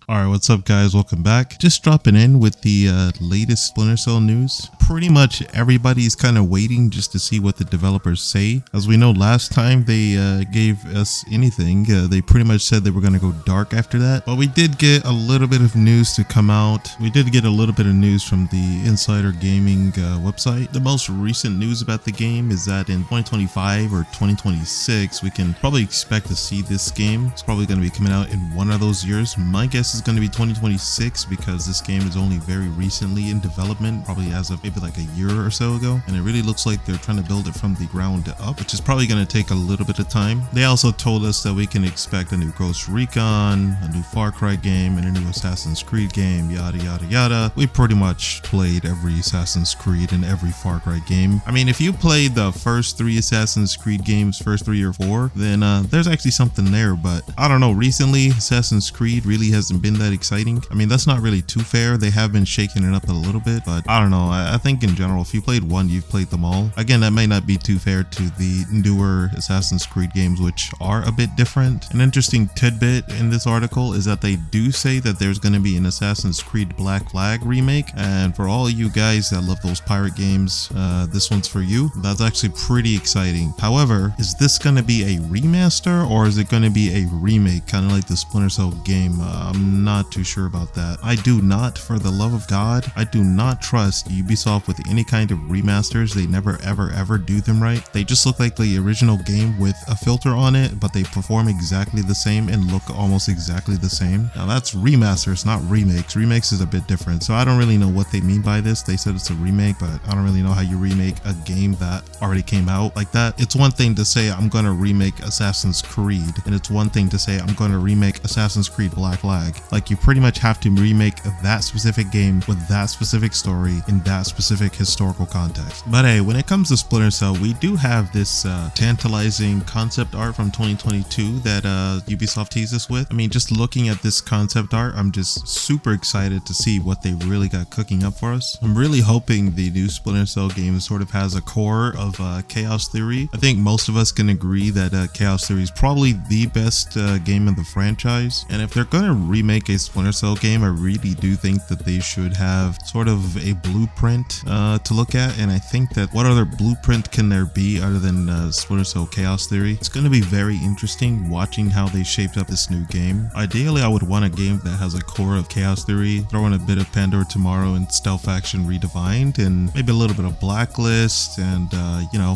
Alright, what's up guys? Welcome back. Just dropping in with the latest Splinter Cell news. Pretty much everybody's kind of waiting just to see what the developers say. As we know, last time they gave us anything, they pretty much said they were going to go dark after that. But we did get a little bit of news to come out. We did get a little bit of news from the Insider Gaming website. The most recent news about the game is that in 2025 or 2026, we can probably expect to see this game. It's probably going to be coming out in one of those years. My guess is going to be 2026 because this game is only very recently in development, probably as of maybe like a year or so ago, and it really looks like they're trying to build it from the ground up, which is probably going to take a little bit of time. They also told us that we can expect a new Ghost Recon, a new Far Cry game, and a new Assassin's Creed game, yada yada yada. We pretty much played every Assassin's Creed and every Far Cry game. I mean, if you played the first 3 Assassin's Creed games, first 3 or 4, then there's actually something there, but I don't know, recently Assassin's Creed really hasn't been that exciting. I mean, that's not really too fair. They have been shaking it up a little bit, but I don't know. I think in general, if you played one, you've played them all. Again, that may not be too fair to the newer Assassin's Creed games, which are a bit different. An interesting tidbit in this article is that they do say that there's going to be an Assassin's Creed Black Flag remake, and for all you guys that love those pirate games, this one's for you. That's actually pretty exciting. However, is this going to be a remaster or is it going to be a remake, kind of like the Splinter Cell game? I'm not too sure about that. I do not, for the love of God, I do not trust Ubisoft with any kind of remasters. They never ever do them right. They just look like the original game with a filter on it, but they perform exactly the same and look almost exactly the same. Now that's remasters, not remakes. Remakes is a bit different, so I don't really know what they mean by this. They said it's a remake, but I don't really know how you remake a game that already came out like that. It's one thing to say I'm gonna remake Assassin's Creed, and it's one thing to say I'm gonna remake Assassin's Creed Black Flag. Like, you pretty much have to remake that specific game with that specific story in that specific historical context. But hey, when it comes to Splinter Cell, we do have this tantalizing concept art from 2022 that Ubisoft teased us with. I mean, just looking at this concept art, I'm just super excited to see what they really got cooking up for us. I'm really hoping the new Splinter Cell game sort of has a core of Chaos Theory. I think most of us can agree that Chaos Theory is probably the best game in the franchise, and if they're gonna remake a Splinter Cell game, I really do think that they should have sort of a blueprint to look at. And I think that what other blueprint can there be other than Splinter Cell Chaos Theory? It's going to be very interesting watching how they shaped up this new game. Ideally, I would want a game that has a core of Chaos Theory, throw in a bit of Pandora Tomorrow and Stealth Action Redefined, and maybe a little bit of Blacklist, and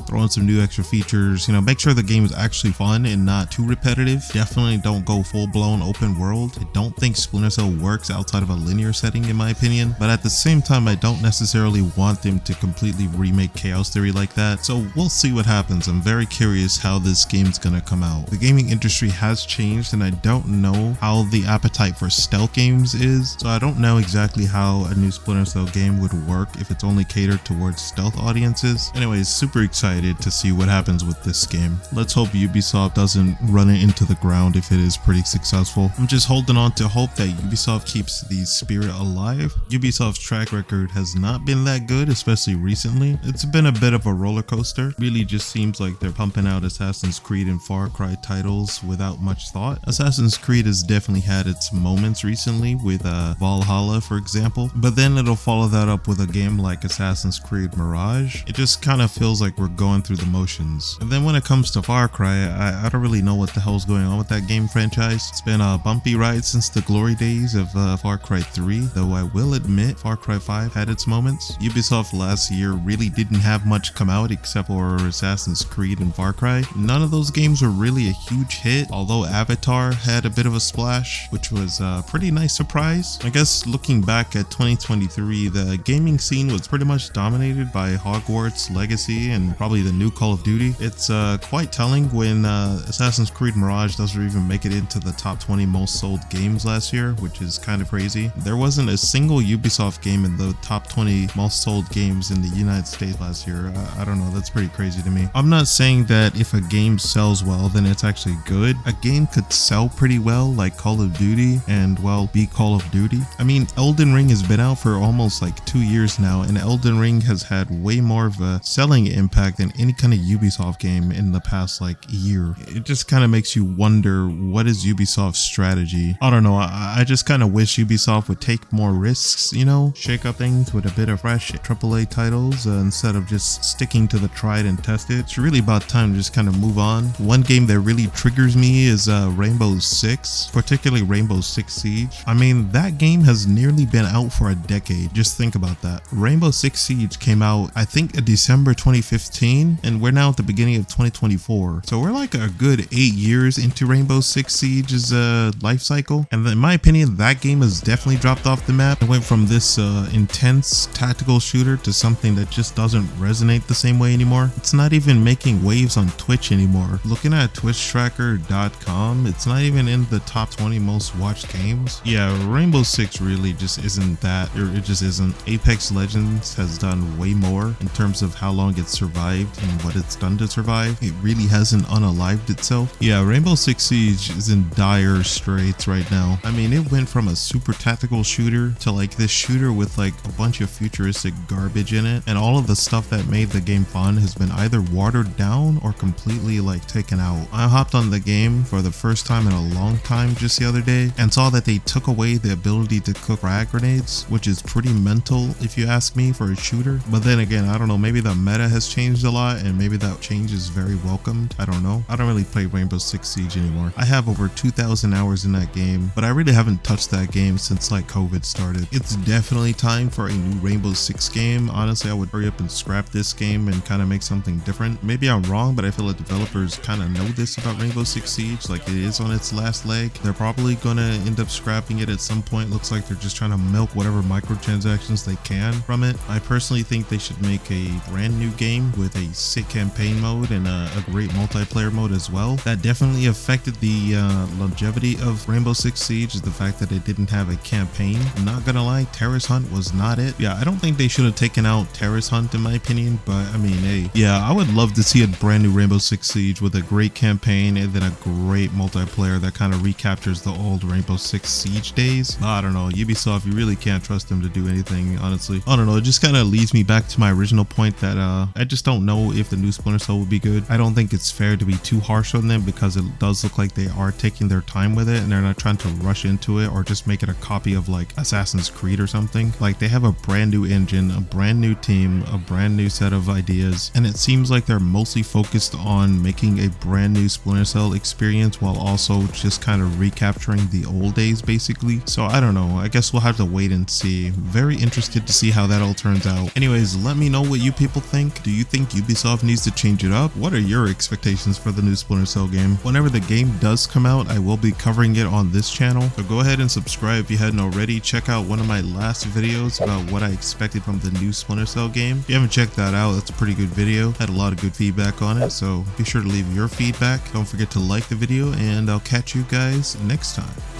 throw in some new extra features. Make sure the game is actually fun and not too repetitive. Definitely don't go full-blown open world. I don't think Splinter Cell works outside of a linear setting, in my opinion, but at the same time, I don't necessarily want them to completely remake Chaos Theory like that, so we'll see what happens. I'm very curious how this game's gonna come out. The gaming industry has changed, and I don't know how the appetite for stealth games is, so I don't know exactly how a new Splinter Cell game would work if it's only catered towards stealth audiences. Anyways, super excited to see what happens with this game. Let's hope Ubisoft doesn't run it into the ground if it is pretty successful. I'm just holding on to hope that Ubisoft keeps the spirit alive. Ubisoft's track record has not been that good, especially recently. It's been a bit of a roller coaster. Really just seems like they're pumping out Assassin's Creed and Far Cry titles without much thought. Assassin's Creed has definitely had its moments recently with Valhalla, for example, but then it'll follow that up with a game like Assassin's Creed Mirage. It just kind of feels like we're going through the motions. And then when it comes to Far Cry, I don't really know what the hell's going on with that game franchise. It's been a bumpy ride since the glory days of Far Cry 3, though I will admit Far Cry 5 had its moments. Ubisoft last year really didn't have much come out except for Assassin's Creed and Far Cry. None of those games were really a huge hit, although Avatar had a bit of a splash, which was a pretty nice surprise. I guess looking back at 2023, the gaming scene was pretty much dominated by Hogwarts Legacy and probably the new Call of Duty. It's quite telling when Assassin's Creed Mirage doesn't even make it into the top 20 most sold games last year, which is kind of crazy. There wasn't a single Ubisoft game in the top 20 most sold games in the United States last year. I don't know, that's pretty crazy to me. I'm not saying that if a game sells well, then it's actually good. A game could sell pretty well, like Call of Duty, and well, be Call of Duty. I mean, Elden Ring has been out for almost like 2 years now, and Elden Ring has had way more of a selling impact than any kind of Ubisoft game in the past like year. It just kind of makes you wonder, what is Ubisoft's strategy? I don't know. I just kind of wish Ubisoft would take more risks, you know, shake up things with a bit of fresh AAA titles instead of just sticking to the tried and tested. It's really about time to just kind of move on. One game that really triggers me is Rainbow Six, particularly Rainbow Six Siege. I mean, that game has nearly been out for a decade. Just think about that. Rainbow Six Siege came out, I think, in December 2015, and we're now at the beginning of 2024. So we're like a good 8 years into Rainbow Six Siege's life cycle. And in my opinion, that game has definitely dropped off the map. It went from this intense tactical shooter to something that just doesn't resonate the same way anymore. It's not even making waves on Twitch anymore. Looking at twitchtracker.com, it's not even in the top 20 most watched games. Yeah, Rainbow Six really just isn't that, or it just isn't. Apex Legends has done way more in terms of how long it's survived and what it's done to survive. It really hasn't unalived itself. Yeah, Rainbow Six Siege is in dire straits right now. I mean, it went from a super tactical shooter to like this shooter with like a bunch of futuristic garbage in it, and all of the stuff that made the game fun has been either watered down or completely like taken out. I hopped on the game for the first time in a long time just the other day and saw that they took away the ability to cook frag grenades, which is pretty mental if you ask me for a shooter. But then again, I don't know, maybe the meta has changed a lot and maybe that change is very welcomed. I don't know. I don't really play Rainbow Six Siege anymore. I have over 2,000 hours in that game, but I really haven't touched that game since like COVID started. It's definitely time for a new Rainbow Six game. Honestly, I would hurry up and scrap this game and kind of make something different. Maybe I'm wrong, but I feel like developers kind of know this about Rainbow Six Siege, like it is on its last leg. They're probably gonna end up scrapping it at some point. Looks like they're just trying to milk whatever microtransactions they can from it. I personally think they should make a brand new game with a sick campaign mode and a great multiplayer mode as well. That definitely affected the longevity of Rainbow Six Siege, is the fact that it didn't have a campaign. I'm not gonna lie, Terrorist Hunt was not it. Yeah, I don't think they should have taken out Terrorist Hunt in my opinion, but I mean, hey, yeah, I would love to see a brand new Rainbow Six Siege with a great campaign and then a great multiplayer that kind of recaptures the old Rainbow Six Siege days. I don't know, Ubisoft, you really can't trust them to do anything, honestly. I don't know, it just kind of leads me back to my original point that I just don't know if the new Splinter Cell would be good. I don't think it's fair to be too harsh on them because it does look like they are taking their time with it and they're not trying to rush into it or just make it a copy of like Assassin's Creed or something. Like they have a brand new engine, a brand new team, a brand new set of ideas, and it seems like they're mostly focused on making a brand new Splinter Cell experience while also just kind of recapturing the old days basically. So I don't know, I guess we'll have to wait and see. Very interested to see how that all turns out. Anyways, let me know what you people think. Do you think Ubisoft needs to change it up? What are your expectations for the new Splinter Cell game? Whenever the game does come out, I will be covering it on this channel, so go ahead and subscribe if you hadn't already. Check out one of my last videos about what I expected from the new Splinter Cell game. If you haven't checked that out, that's a pretty good video. Had a lot of good feedback on it, so be sure to leave your feedback. Don't forget to like the video, and I'll catch you guys next time.